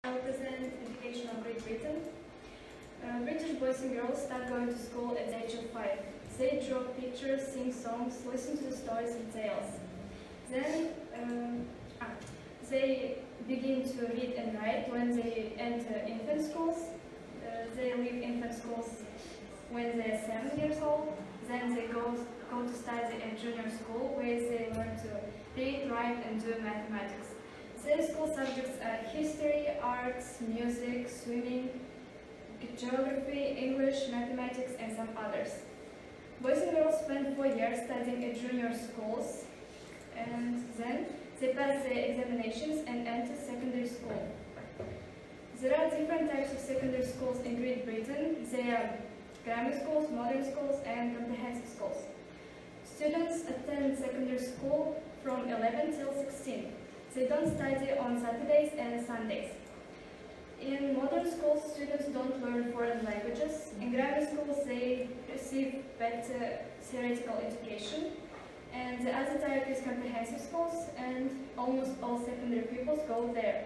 I'll present education of Great Britain. British boys and girls start going to school at the age of 5. They draw pictures, sing songs, listen to stories and tales. Then they begin to read and write when they enter infant schools. They leave infant schools when they are 7 years old. Then they go to study at junior school, where they learn to read, write and do mathematics. Their school subjects are history, arts, music, swimming, geography, English, mathematics and some others. Boys and girls spend 4 years studying at junior schools, and then they pass their examinations and enter secondary school. There are different types of secondary schools in Great Britain. They are grammar schools, modern schools and comprehensive schools. Students attend secondary school from 11 till 16. They don't study on Saturdays and Sundays. In modern schools, students don't learn foreign languages. In grammar schools, they receive better theoretical education. And the other type is comprehensive schools, and almost all secondary pupils go there.